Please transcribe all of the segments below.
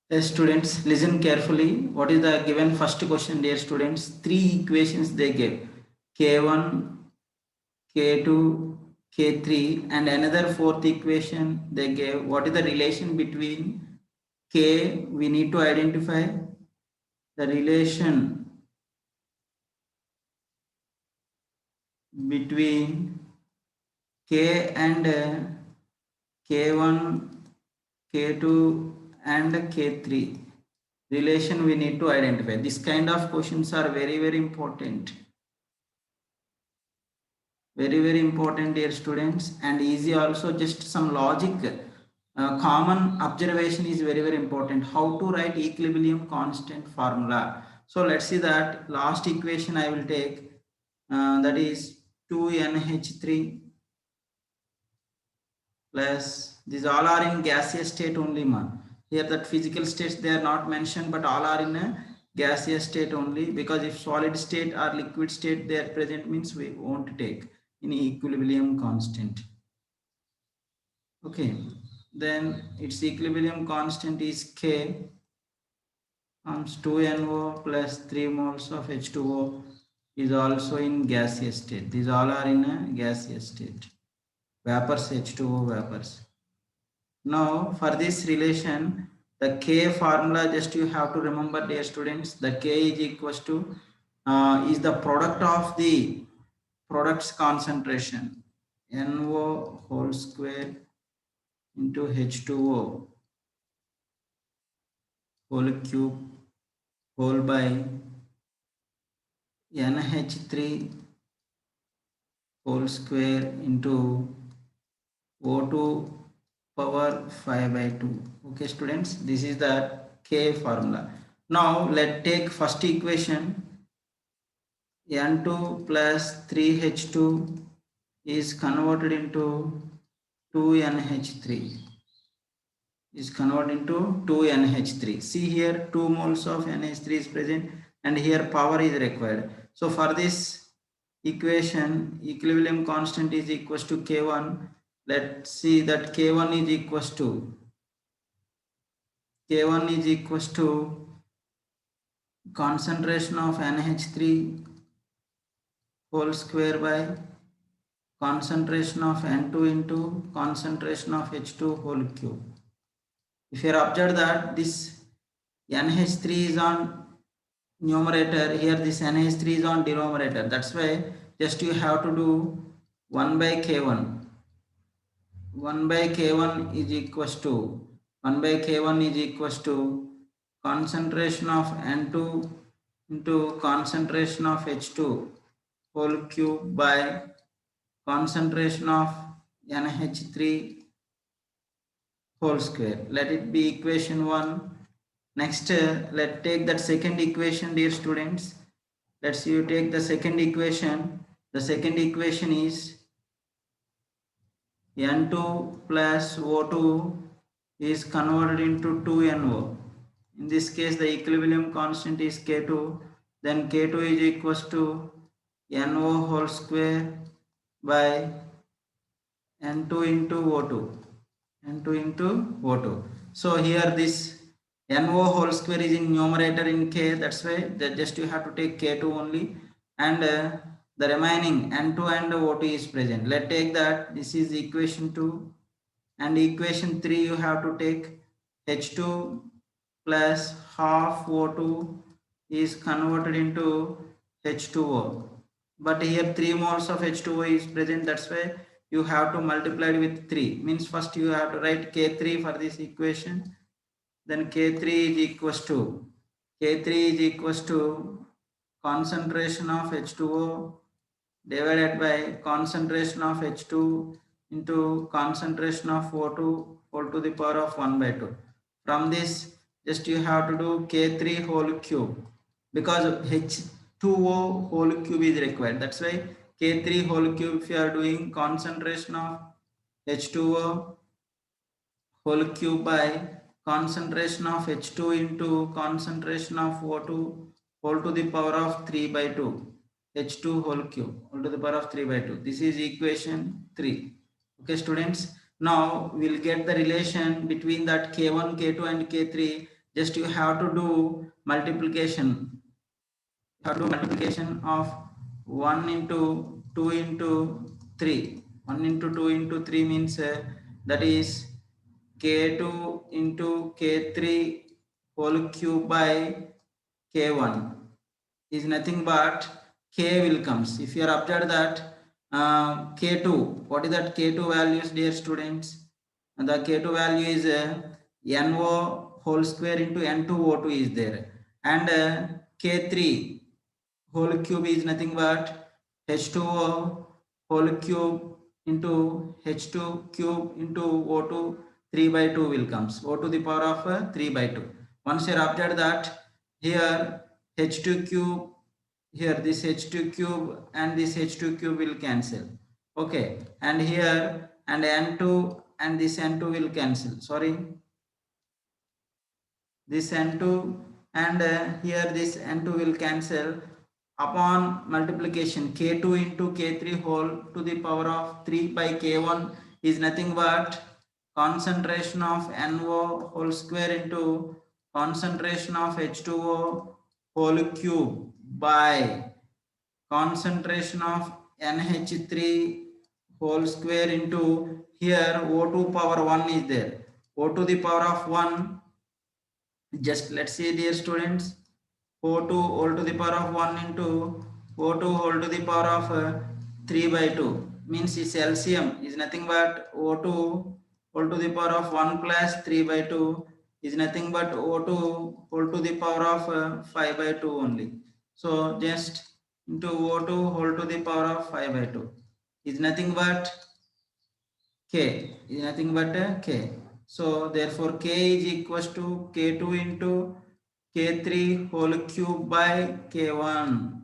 Yes, students, listen carefully. What is the given first question, dear students? Three equations they gave: K1, K2, K3, and another fourth equation they gave. What is the relation between K? We need to identify the relation between K and K1, K2, and K3. Relation we need to identify. This kind of questions are very, very important. Very important, dear students, and easy also. Just some logic, common observation is very important. How to write equilibrium constant formula? So let's see that last equation I will take, that is 2NH3 plus, these all are in gaseous state only, ma. Here that physical states they are not mentioned, but all are in a gaseous state only, because if solid state or liquid state they are present means we won't take in equilibrium constant. Okay, then its equilibrium constant is K comes 2NO plus 3 moles of H2O is also in gaseous state. These all are in a gaseous state. Vapors, H2O vapors. Now for this relation, the K formula just you have to remember, dear students. The K is equals to is the product of the product's concentration, NO whole square into H2O whole cube whole by NH3 whole square into O2 power 5 by 2. Okay, students, this is the K formula. Now let's take first equation. N2 plus 3H2 is converted into 2NH3 is converted into 2NH3. See here 2 moles of NH3 is present and here power is required. So for this equation, equilibrium constant is equals to K1. Let's see that K1 is equals to concentration of NH3 whole square by concentration of N2 into concentration of H2 whole cube. If you observe that this NH3 is on numerator, here this NH3 is on denominator. That's why just you have to do 1 by K1. 1 by K1 is equals to concentration of N2 into concentration of H2 whole cube by concentration of NH3 whole square. Let it be equation 1. Next, let's take that second equation, dear students. Let's you take the second equation. The second equation is N2 plus O2 is converted into 2NO. In this case, the equilibrium constant is K2. Then K2 is equals to NO whole square by N2 into O2. N2 into O2. So here this NO whole square is in numerator in K. That's why just you have to take K2 only, and the remaining N2 and O2 is present. Let's take that. This is equation 2, and equation 3 you have to take H2 plus half O2 is converted into H2O. But here 3 moles of H2O is present. That's why you have to multiply it with 3. Means first you have to write K3 for this equation. Then K3 is equals to concentration of H2O divided by concentration of H2 into concentration of O2 whole to the power of 1 by 2. From this, just you have to do K3 whole cube, because H2O whole cube is required. That's why K3 whole cube, if you are doing concentration of H2O whole cube by concentration of H2 into concentration of O2 whole to the power of 3 by 2. H2 whole cube whole to the power of 3 by 2. This is equation 3. Okay, students. Now we'll get the relation between that K1, K2 and K3. just you have to do multiplication. You have to do multiplication of 1 into 2 into 3. 1 into 2 into 3 means that is k2 into k3 whole cube by k1 is nothing but k will comes. If you are observed that k2, what is that k2 values, dear students? And the k2 value is no whole square into n2o2 is there, and k3 whole cube is nothing but h2o whole cube into h2 cube into o2 3 by 2 will comes, o to the power of 3 by 2. Once you are observed that here h2 cube, here this h2 cube and this h2 cube will cancel, okay, and here and n2 and this n2 will cancel, sorry, this n2 and here this n2 will cancel. Upon multiplication, k2 into k3 whole to the power of 3 by k1 is nothing but concentration of NO whole square into concentration of H2O whole cube by concentration of NH3 whole square into here O2 power 1 is there. O to the power of 1, just let's see dear students, O2 whole to the power of 1 into O2 whole to the power of 3 by 2 means its LCM is nothing but O2 whole to the power of 1 plus 3 by 2 is nothing but O2 whole to the power of 5 by 2 only. So just into O2 whole to the power of 5 by 2 is nothing but K, is nothing but K. So therefore K is equals to K2 into K3 whole cube by K1.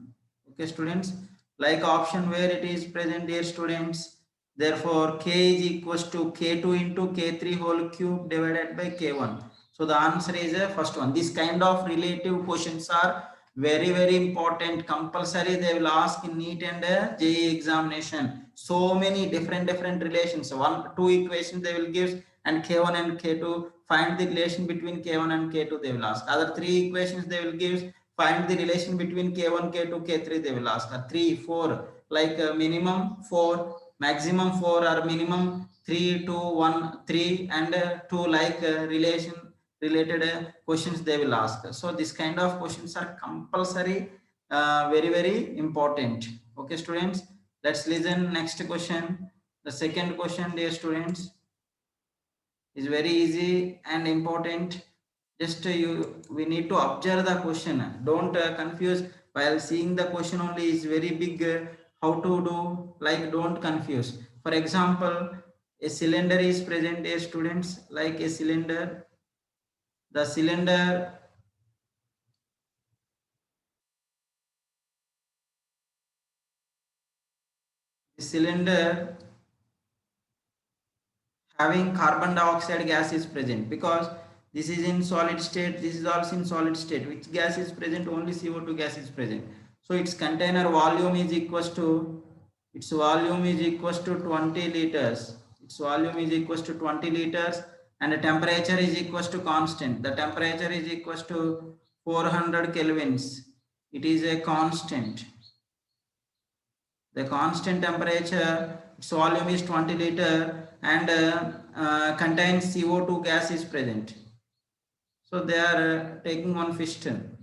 Okay students, like option where it is present here students, therefore K is equals to K2 into K3 whole cube divided by K1. So the answer is the first one. This kind of relative questions are very important. Compulsory they will ask in NEET and JEE examination. So many different relations. Two equations they will give, and K1 and K2. Find the relation between K1 and K2 they will ask. Other three equations they will give. Find the relation between K1, K2, K3 they will ask. 3, 4, like minimum 4, maximum 4, or minimum 3, 2, 1, 3 and 2, like relation related questions they will ask. So this kind of questions are compulsory, very important. Okay students, let's listen next question. The second question, dear students, is very easy and important. Just we need to observe the question, don't confuse. While seeing the question only is very big, how to do, like don't confuse. For example, a cylinder is present here students, like a cylinder. The cylinder having carbon dioxide gas is present, because this is in solid state, this is also in solid state. Which gas is present? Only CO2 gas is present. So its container volume is equals to, its volume is equals to 20 liters. Its volume is equals to 20 liters, and the temperature is equals to constant. The temperature is equals to 400 kelvins. It is a constant. The constant temperature, its volume is 20 liter, and contains CO2 gas is present. So they are taking one piston.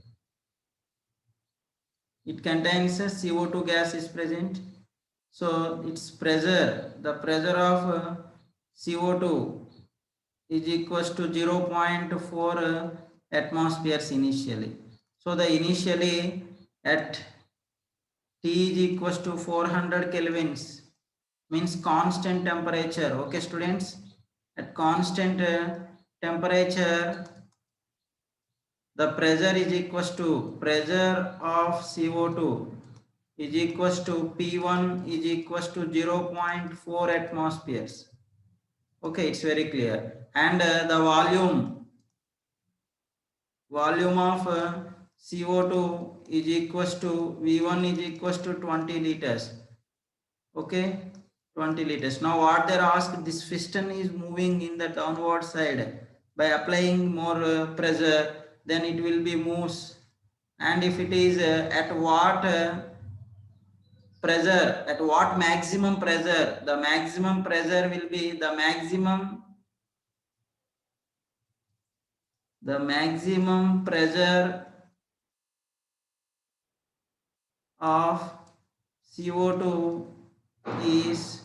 It contains CO2 gas is present. So its pressure, the pressure of CO2 is equals to 0.4 atmospheres initially. So the initially at T is equals to 400 kelvins means constant temperature. Okay students, at constant temperature, the pressure is equals to, pressure of CO2 is equals to P1 is equals to 0.4 atmospheres. Okay, it's very clear. And the volume of CO2 is equals to V1 is equals to 20 liters. Okay, 20 liters. Now what they're asked, this piston is moving in the downward side. by applying more pressure, then it will be moves. And if it is at what pressure, at what maximum pressure, the maximum pressure will be the maximum pressure of CO2 is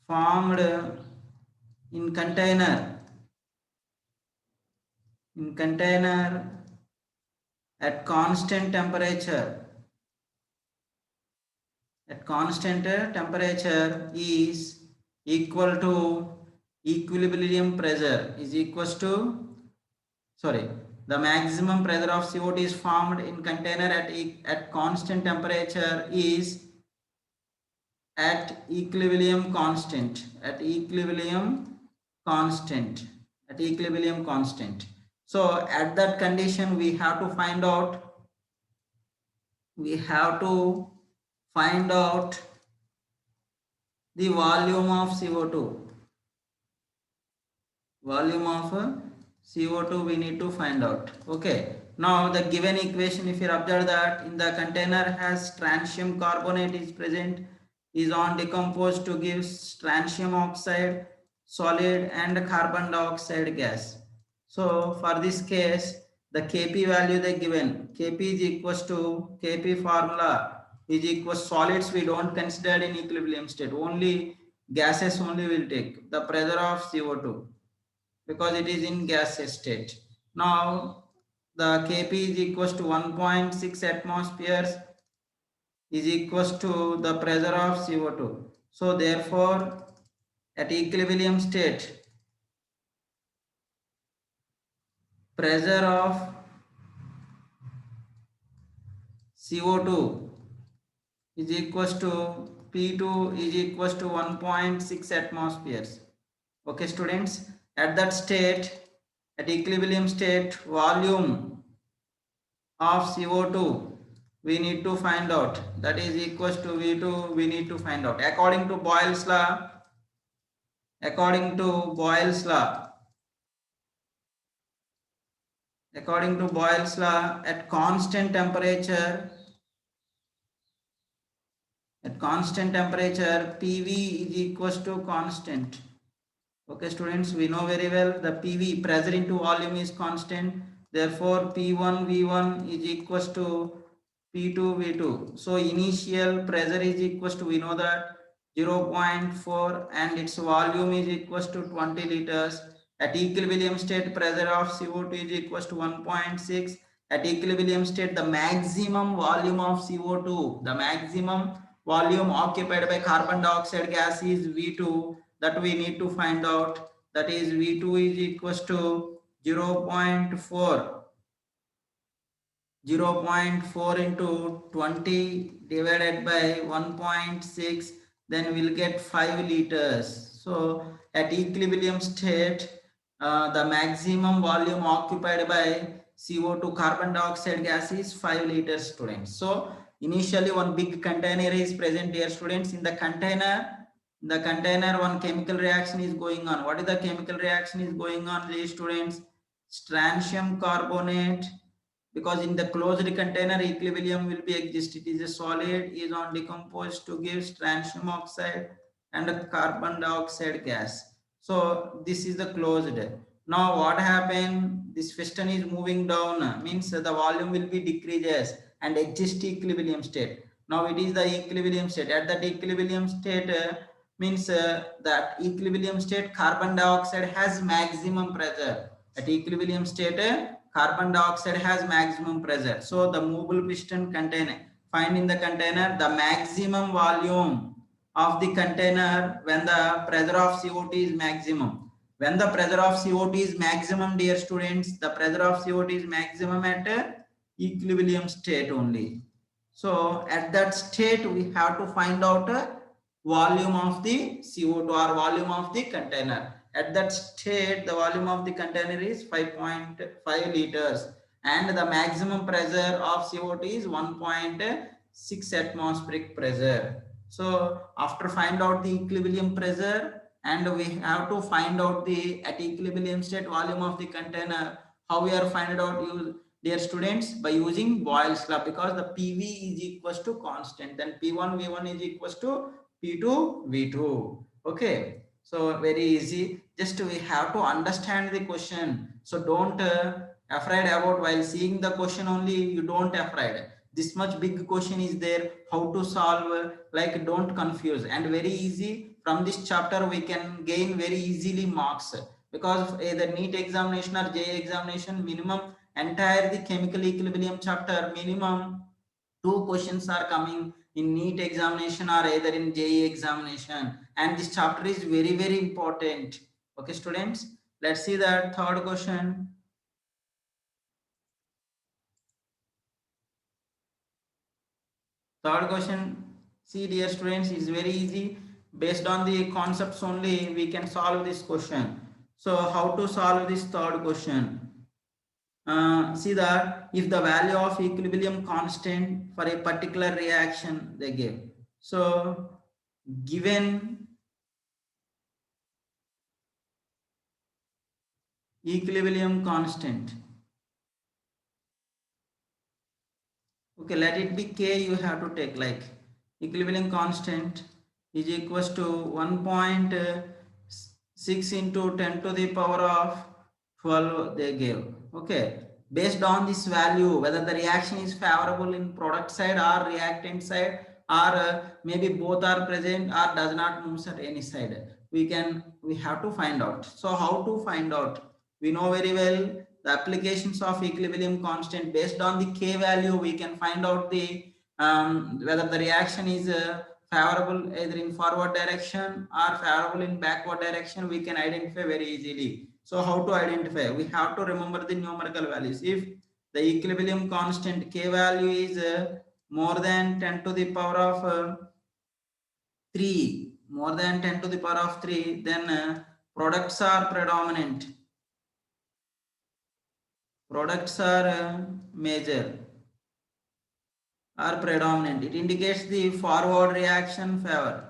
formed in container at constant temperature is equal to equilibrium pressure is equals to the maximum pressure of CO2 is formed in container at constant temperature is at equilibrium constant. So at that condition we have to find out the volume of CO2. We need to find out. Okay, now the given equation, if you observe that in the container has strontium carbonate is present, is on decomposed to give strontium oxide solid and carbon dioxide gas. So for this case, the Kp value they given, Kp is equals to, Kp formula is equals solids we don't consider in equilibrium state, only gases only will take the pressure of CO2 because it is in gas state. Now the Kp is equals to 1.6 atmospheres is equals to the pressure of CO2. So therefore at equilibrium state, pressure of CO2 is equals to P2 is equals to 1.6 atmospheres. Okay students, at that state, at equilibrium state, volume of CO2 we need to find out, that is equals to V2 we need to find out according to Boyle's law. At constant temperature PV is equals to constant. Okay students, we know very well the PV, pressure into volume, is constant, therefore P1 V1 is equals to P2 V2. So initial pressure is equals to, we know that 0.4 and its volume is equals to 20 liters. At equilibrium state, pressure of CO2 is equals to 1.6. At equilibrium state, the maximum volume of CO2, the maximum volume occupied by carbon dioxide gas is V2, that we need to find out, that is V2 is equals to 0.4 into 20 divided by 1.6, then we'll get 5 liters. So at equilibrium state, the maximum volume occupied by CO2, carbon dioxide gas, is 5 liters students. So initially one big container is present here students. In the container one chemical reaction is going on. What is the chemical reaction is going on, these students? Strontium carbonate, because in the closed container equilibrium will be exist, it is a solid, is on decomposed to give strontium oxide and a carbon dioxide gas. So this is the closed. Now what happened, this piston is moving down, means the volume will be decreases and exist equilibrium state. Now it is the equilibrium state. At that equilibrium state, means that equilibrium state carbon dioxide has maximum pressure. At equilibrium state, carbon dioxide has maximum pressure. So the movable piston container, find in the container the maximum volume of the container when the pressure of CO2 is maximum. When the pressure of CO2 is maximum, dear students, the pressure of CO2 is maximum at equilibrium state only. So at that state we have to find out volume of the CO2 or volume of the container. At that state, the volume of the container is 5.5 liters and the maximum pressure of CO2 is 1.6 atmospheric pressure. So after find out the equilibrium pressure and we have to find out the at equilibrium state volume of the container. How we are find out, you dear students, by using Boyle's law, because the PV is equals to constant, then P1 V1 is equals to P2 V2. Okay, so very easy, just we have to understand the question. So don't afraid about while seeing the question only, you don't afraid. This much big question is there, how to solve, like don't confuse, and very easy from this chapter we can gain very easily marks, because either NEET examination or JEE examination, minimum entire the chemical equilibrium chapter, minimum 2 questions are coming in NEET examination or either in JEE examination, and this chapter is very very important. Okay students, let's see the third question. Third question, see dear students, is very easy. Based on the concepts only, we can solve this question. So how to solve this third question? See that if the value of equilibrium constant for a particular reaction they give. So given equilibrium constant, okay, let it be K, you have to take like equilibrium constant is equals to 1.6 into 10 to the power of 12 they gave. Okay, based on this value, whether the reaction is favorable in product side or reactant side, or maybe both are present or does not move at any side, we have to find out. So how to find out? We know very well the applications of equilibrium constant. Based on the K value, we can find out the whether the reaction is favorable either in forward direction or favorable in backward direction. We can identify very easily. So how to identify? We have to remember the numerical values. If the equilibrium constant K value is more than 10 to the power of 3, more than 10 to the power of 3, then products are predominant. Products are major or predominant. It indicates the forward reaction favor.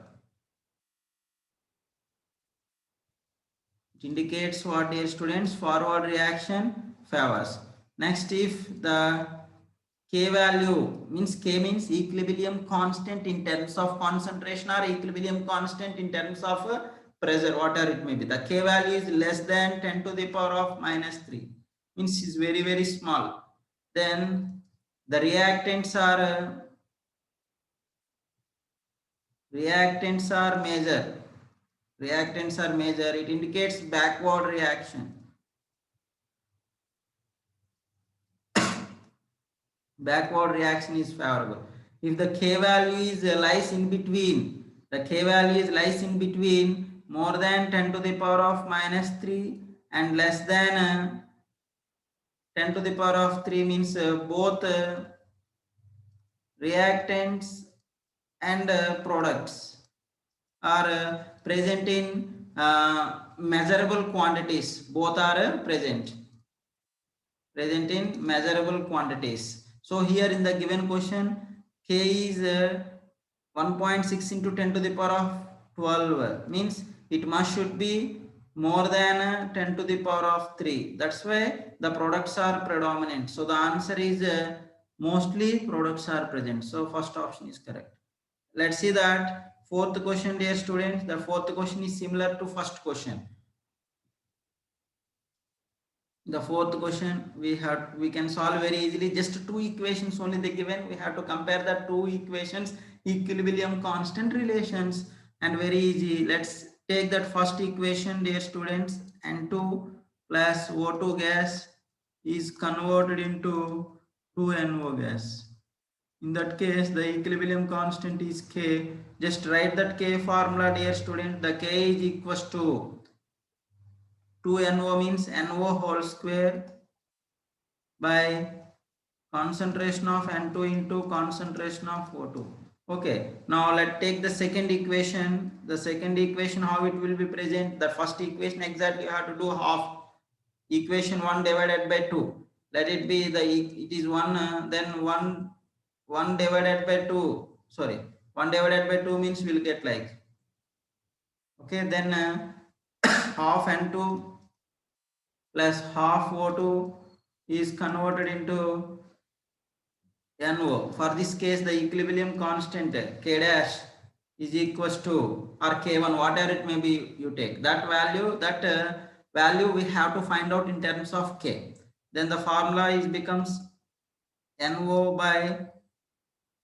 It indicates what, dear students? Forward reaction favors. Next, if the K value means, K means equilibrium constant in terms of concentration or equilibrium constant in terms of pressure, whatever it may be. The K value is less than 10 to the power of minus 3, means is very very small. Then the reactants are major. Reactants are major. It indicates backward reaction. Backward reaction is favorable. If the K value is lies in between, the K value is lies in between more than 10 to the power of minus 3 and less than 10 to the power of 3, means both reactants and products are present in measurable quantities. Both are present in measurable quantities. So here in the given question, K is 1.6 into 10 to the power of 12, means it must should be more than 10 to the power of 3. That's why the products are predominant. So the answer is mostly products are present. So first option is correct. Let's see that fourth question, dear students. The fourth question is similar to first question. The fourth question we can solve very easily. Just two equations only they given. We have to compare the two equations, equilibrium constant relations, and very easy. Let's take that first equation, dear students. N2 plus O2 gas is converted into 2NO gas. In that case, the equilibrium constant is K. Just write that K formula, dear student. The K is equals to 2NO, means NO whole square by concentration of N2 into concentration of O2. Okay, now let's take the second equation. The second equation, how it will be present? The first equation exactly you have to do half. Equation 1 divided by 2. Let it be it is 1, then 1 divided by 2. Sorry, 1 divided by 2 means we'll get like Okay, then half N2 plus half O2 is converted into NO. For this case, the equilibrium constant K dash is equals to, or K1, whatever it may be you take. That value we have to find out in terms of K. Then the formula is becomes NO by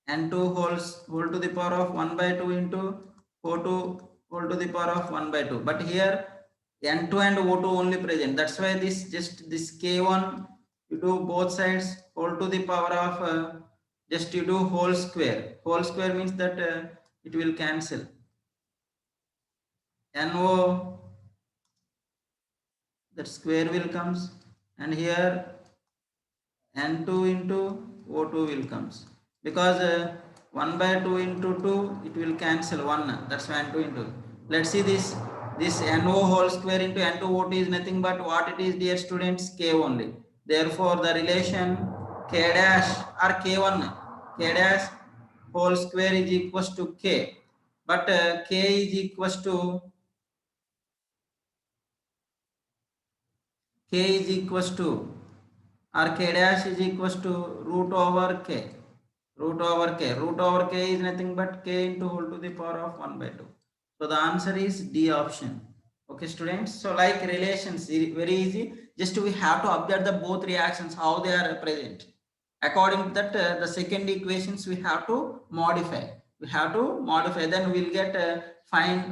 N2 whole to the power of 1 by 2 into O2 whole to the power of 1 by 2. But here N2 and O2 only present. That's why this K1 you do both sides whole to the power of just you do whole square. Whole square means that it will cancel. NO, that square will comes, and here N2 into O2 will comes, because 1 by 2 into 2 it will cancel 1, that's why N2 into. Let's see this NO whole square into N2 O2 is nothing but what it is, dear students, K only. Therefore the relation K dash or K1 K dash whole square is equals to K, but K is equals to K is equals to, or K dash is equals to root over K. Root over K. Root over K is nothing but K into whole to the power of 1 by 2. So the answer is D option. Okay, students. So like relations, very easy. Just we have to observe the both reactions, how they are present. According to that, the second equations we have to modify. We have to modify. Then we'll get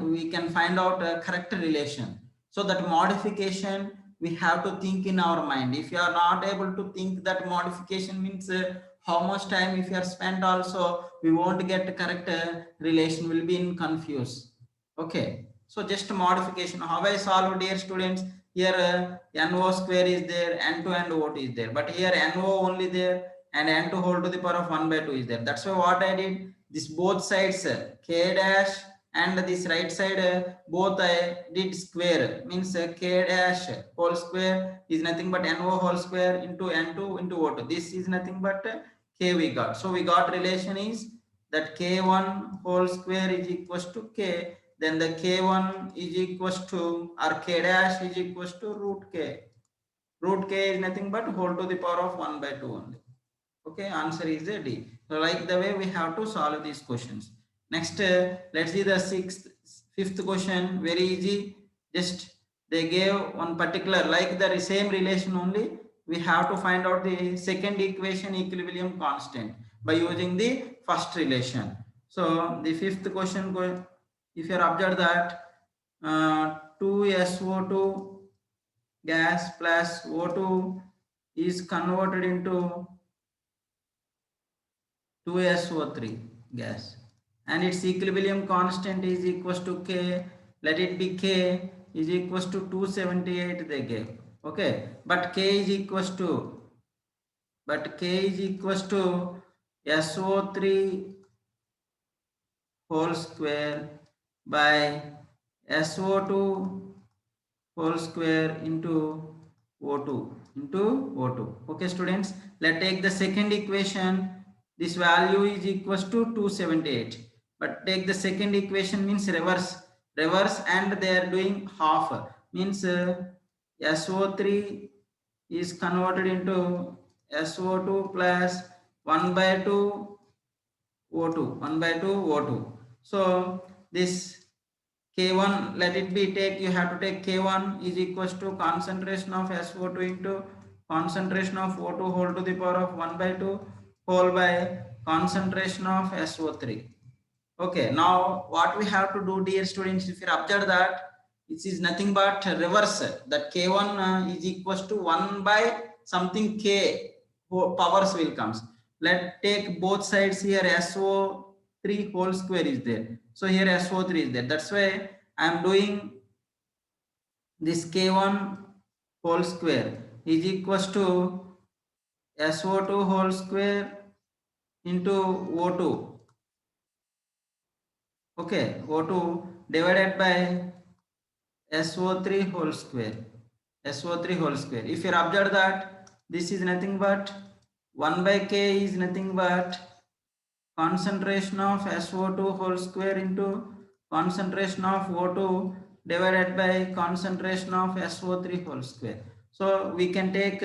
we can find out a correct relation. So that modification we have to think in our mind. If you are not able to think, that modification means how much time if you are spent also, we won't get correct relation, will be in confuse. Okay, so just modification. How I solve, dear students? Here NO square is there, N2 and O2 is there, but here NO only there, and N2 whole to the power of 1 by 2 is there. That's why what I did, this both sides K dash and this right side both I did square, means K dash whole square is nothing but NO whole square into N2 into O2. This is nothing but K we got. So we got relation is that K1 whole square is equals to K, then the K1 is equals to, or K dash is equals to root K. Root K is nothing but whole to the power of 1 by 2 only. Okay, answer is a D. So like the way we have to solve these questions. Next, let's see the fifth question. Very easy. Just they gave one particular, like the same relation only. We have to find out the second equation equilibrium constant by using the first relation. So the fifth question, if you observe that 2SO2 gas plus O2 is converted into 2SO3 gas, and its equilibrium constant is equals to K. Let it be K is equals to 278 they gave. Okay, but K is equals to SO3 whole square by SO2 whole square into O2. Okay, students, let's take the second equation. This value is equals to 278, but take the second equation, means reverse, and they are doing half, means SO3 is converted into SO2 plus 1 by 2 O2. So this K1, let it be, you have to take K1 is equals to concentration of SO2 into concentration of O2 whole to the power of 1 by 2 whole by concentration of SO3. Okay, now what we have to do, dear students, if you observe that it is nothing but reverse, that K1 is equals to 1 by something K powers will comes. Let's take both sides. Here SO3 whole square is there, so here SO3 is there. That's why I am doing this K1 whole square is equals to SO2 whole square into O2. Okay, O2 divided by SO3 whole square. SO3 whole square. If you observe that this is nothing but 1 by K is nothing but concentration of SO2 whole square into concentration of O2 divided by concentration of SO3 whole square. So we can take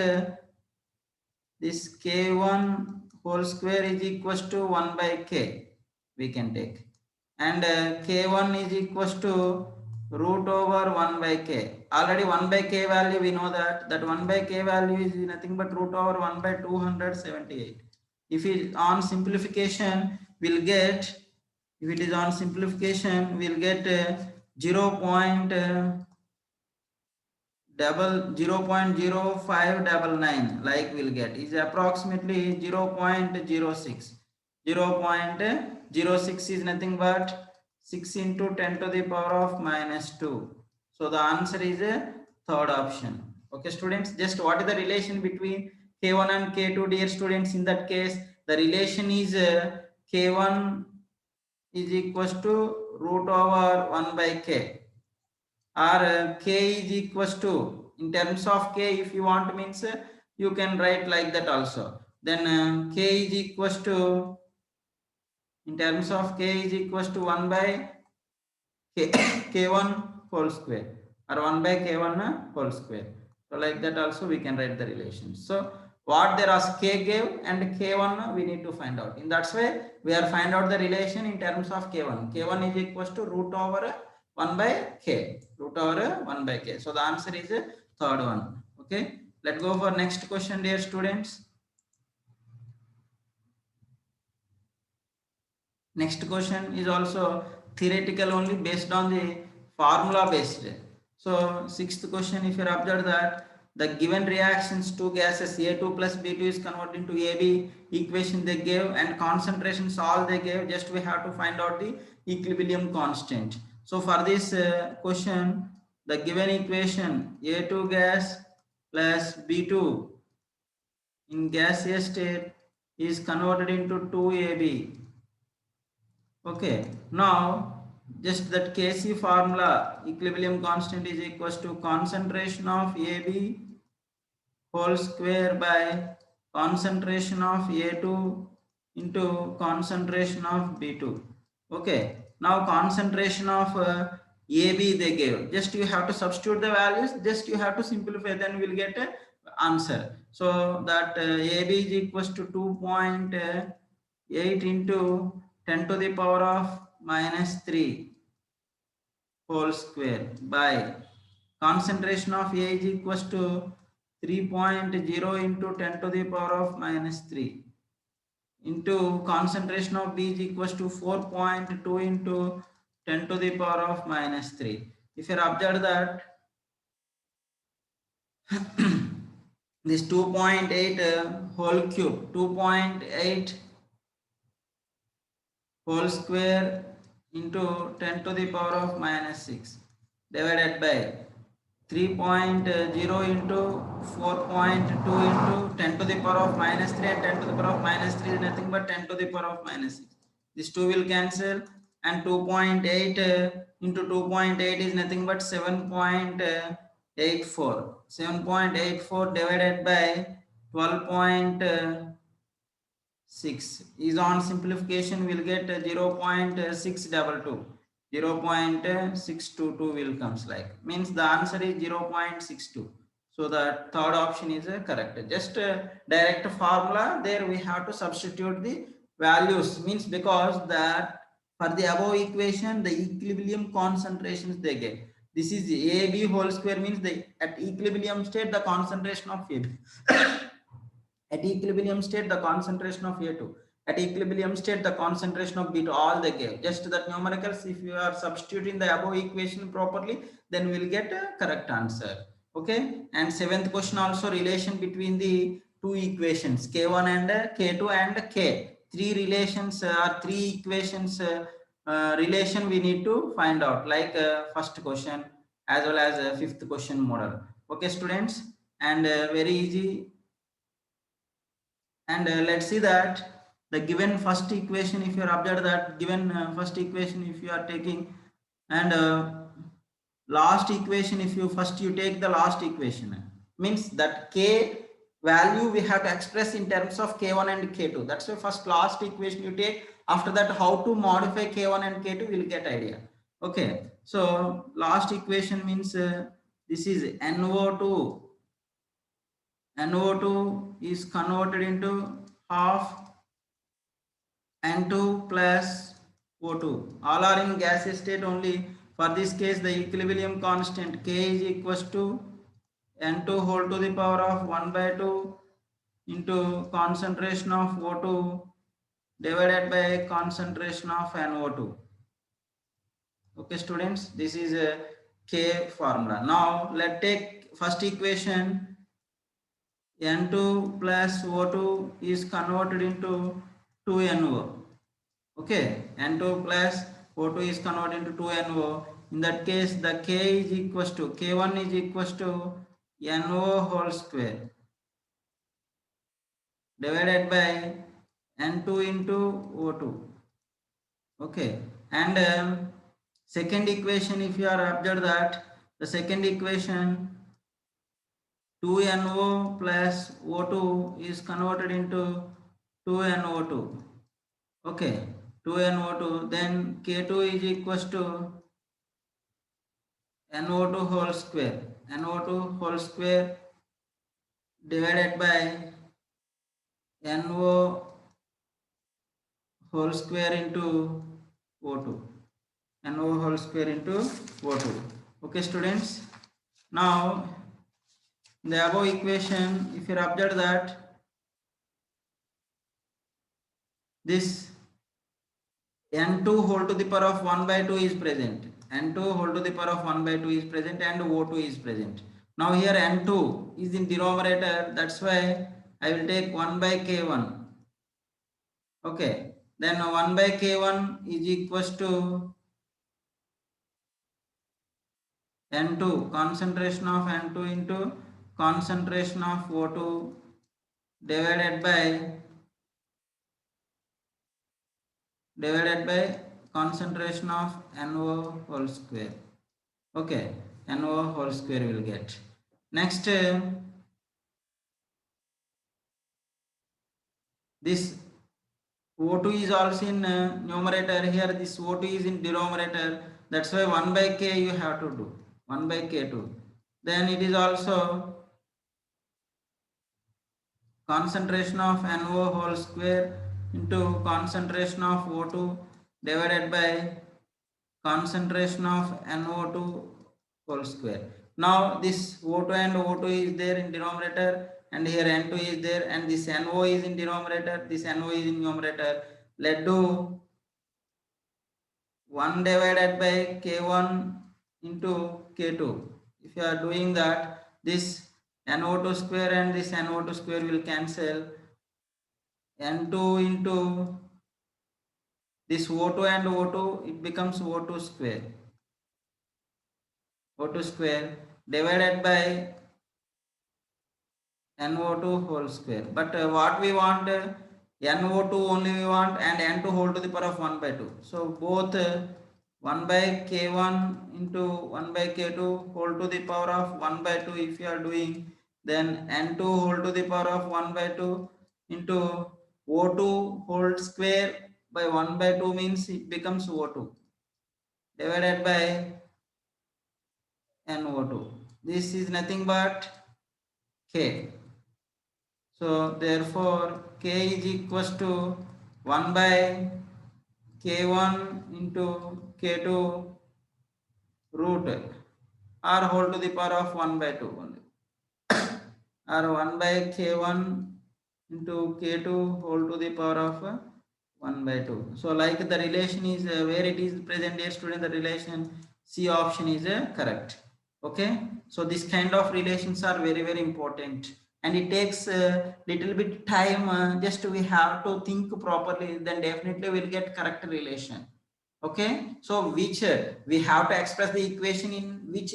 this K1 whole square is equals to 1 by K, we can take, and K1 is equals to root over 1 by K. Already 1 by K value we know that 1 by K value is nothing but root over 1 by 278. If it is on simplification, we'll get, if it is on simplification, we'll get 0.0599, like we'll get is approximately 0.06. 0.06 is nothing but 6 into 10 to the power of minus 2. So the answer is a third option. Okay students, just what is the relation between K1 and K2, dear students? In that case, the relation is K1 is equals to root over 1 by K, or K is equals to, in terms of K, if you want means you can write like that also. Then K is equals to, in terms of K is equals to 1 by K, K1 whole square, or 1 by K1 whole square. So like that also we can write the relation. So what there as K gave and K1 we need to find out. In that way we are find out the relation in terms of K1. K1 is equals to root over 1 by K, root over 1 by K. So the answer is a third one. Okay, let's go for next question, dear students. Next question is also theoretical only, based on the formula based. So sixth question, if you observe that the given reactions, two gases A2 plus B2 is converted into AB equation they gave, and concentrations all they gave, just we have to find out the equilibrium constant. So for this question, the given equation A2 gas plus B2 in gaseous state is converted into 2AB. Okay, now just that Kc formula, equilibrium constant is equals to concentration of AB whole square by concentration of A2 into concentration of B2. Okay, now concentration of AB they gave, just you have to substitute the values, just you have to simplify, then we'll get an answer. So that AB is equals to 2.8 into 10 to the power of minus 3 whole square by concentration of A is equals to 3.0 into 10 to the power of minus 3 into concentration of B is equals to 4.2 into 10 to the power of minus 3. If you observe that this 2.8 whole cube, 2.8 whole square into 10 to the power of minus 6 divided by 3.0 into 4.2 into 10 to the power of minus 3, and 10 to the power of minus 3 is nothing but 10 to the power of minus 6. This 2 will cancel, and 2.8 into 2.8 is nothing but 7.84. 7.84 divided by 12.6 is on simplification, we'll get 0.622. 0.622 will comes, like means the answer is 0.62. So the third option is correct. Just direct formula, there we have to substitute the values, means because that for the above equation the equilibrium concentrations they get. This is AB whole square, means the at equilibrium state the concentration of AB. At equilibrium state the concentration of A2. At equilibrium state the concentration of B2, all they gave. Just that numericals, if you are substituting the above equation properly, then we will get a correct answer. Okay, and seventh question also, relation between the two equations K1 and K2 and K. Three relations or three equations relation we need to find out, like first question as well as fifth question model. Okay students, and very easy. And let's see that the given first equation, if you are observed that given first equation, if you are taking, and last equation, if you first you take the last equation, means that K value we have to express in terms of K1 and K2. That's why first last equation you take. After that, how to modify K1 and K2 will get idea. Okay, so last equation means this is NO2. NO2 is converted into half N2 plus O2. All are in gaseous state only. For this case, the equilibrium constant K is equals to N2 whole to the power of 1 by 2 into concentration of O2 divided by concentration of NO2. Okay, students, this is a K formula. Now, let's take first equation. N2 plus O2 is converted into 2NO. Okay, N2 plus O2 is converted into 2NO. In that case, the K is equals to K1 is equals to NO whole square divided by N2 into O2. Okay, and second equation, if you are observed that the second equation 2NO plus O2 is converted into 2NO2. Okay, 2NO2, then K2 is equals to NO2 whole square. NO2 whole square divided by NO whole square into O2. NO whole square into O2. Okay, students. Now, in the above equation, if you observe that this N2 whole to the power of 1 by 2 is present. N2 whole to the power of 1 by 2 is present and O2 is present. Now here N2 is in denominator, that's why I will take 1 by K1. Okay, then 1 by K1 is equals to N2, concentration of N2 into concentration of O2 divided by concentration of NO whole square. Okay, NO whole square will get. Next, this O2 is also in numerator. Here this O2 is in denominator. That's why 1 by K you have to do. 1 by K2. Then it is also concentration of NO whole square into concentration of O2 divided by concentration of NO2 whole square. Now this O2 and O2 is there in denominator and here N2 is there and this NO is in denominator, this NO is in numerator. Let's do 1 divided by K1 into K2. If you are doing that, this NO2 square and this NO2 square will cancel. N2 into this O2 and O2, it becomes O2 square. O2 square divided by NO2 whole square. But what we want, NO2 only we want and N2 whole to the power of 1 by 2. So both 1 by K1 into 1 by K2 whole to the power of 1 by 2 if you are doing, then N2 whole to the power of 1 by 2 into O2 whole square by 1 by 2 means it becomes O2 divided by NO2. This is nothing but K. So therefore K is equals to 1 by K1 into K2 root r whole to the power of 1 by 2 only, or 1 by K1 into K2 whole to the power of 1 by 2. So like the relation is where it is present here, student, the relation C option is correct. Okay, so this kind of relations are very very important and it takes a little bit time, just we have to think properly, then definitely we'll get correct relation. Okay, so which we have to express the equation in which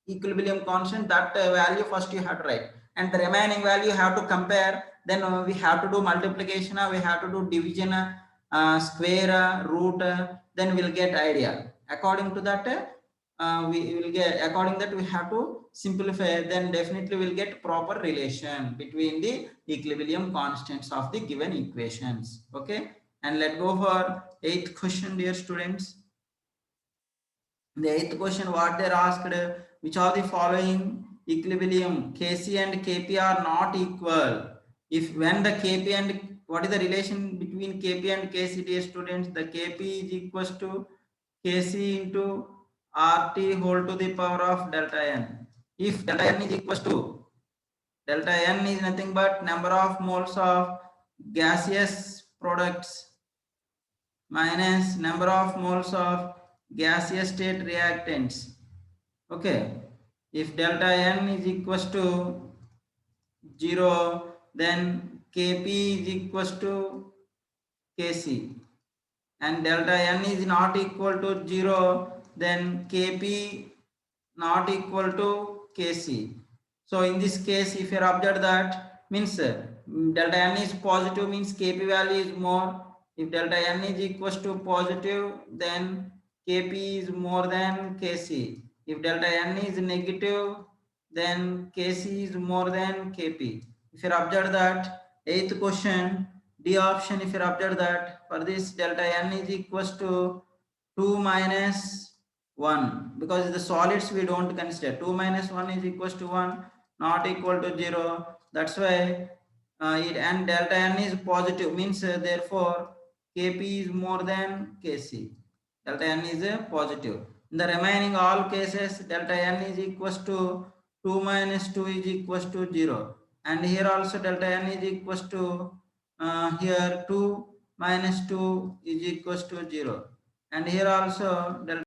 equilibrium constant, that value first you have to write and the remaining value you have to compare, then we have to do multiplication, we have to do division, square, root, then we'll get idea. According to that we will get, according that we have to simplify, then definitely we'll get proper relation between the equilibrium constants of the given equations. Okay, and let's go for 8th question, dear students. The eighth question, what they're asked, which of the following equilibrium Kc and Kp are not equal? If when the Kp and what is the relation between Kp and Kc, dear students? The Kp is equals to Kc into RT whole to the power of delta n. If delta n is equals to delta n is nothing but number of moles of gaseous products minus number of moles of gaseous state reactants. Okay, if delta n is equals to 0, then Kp is equals to Kc, and delta n is not equal to 0, then Kp not equal to Kc. So in this case, if you observe that, means delta n is positive, means Kp value is more. If delta n is equals to positive, then Kp is more than Kc. If delta n is negative, then Kc is more than Kp. If you observe that, eighth question, D option, if you observe that, for this delta n is equals to 2 minus 1, because the solids we don't consider. 2 minus 1 is equals to 1, not equal to 0. That's why it, and delta n is positive, means therefore Kp is more than Kc. Delta n is positive. In the remaining all cases, delta n is equals to 2 minus 2 is equals to 0. And here also delta n is equals to here 2 minus 2 is equals to 0. And here also delta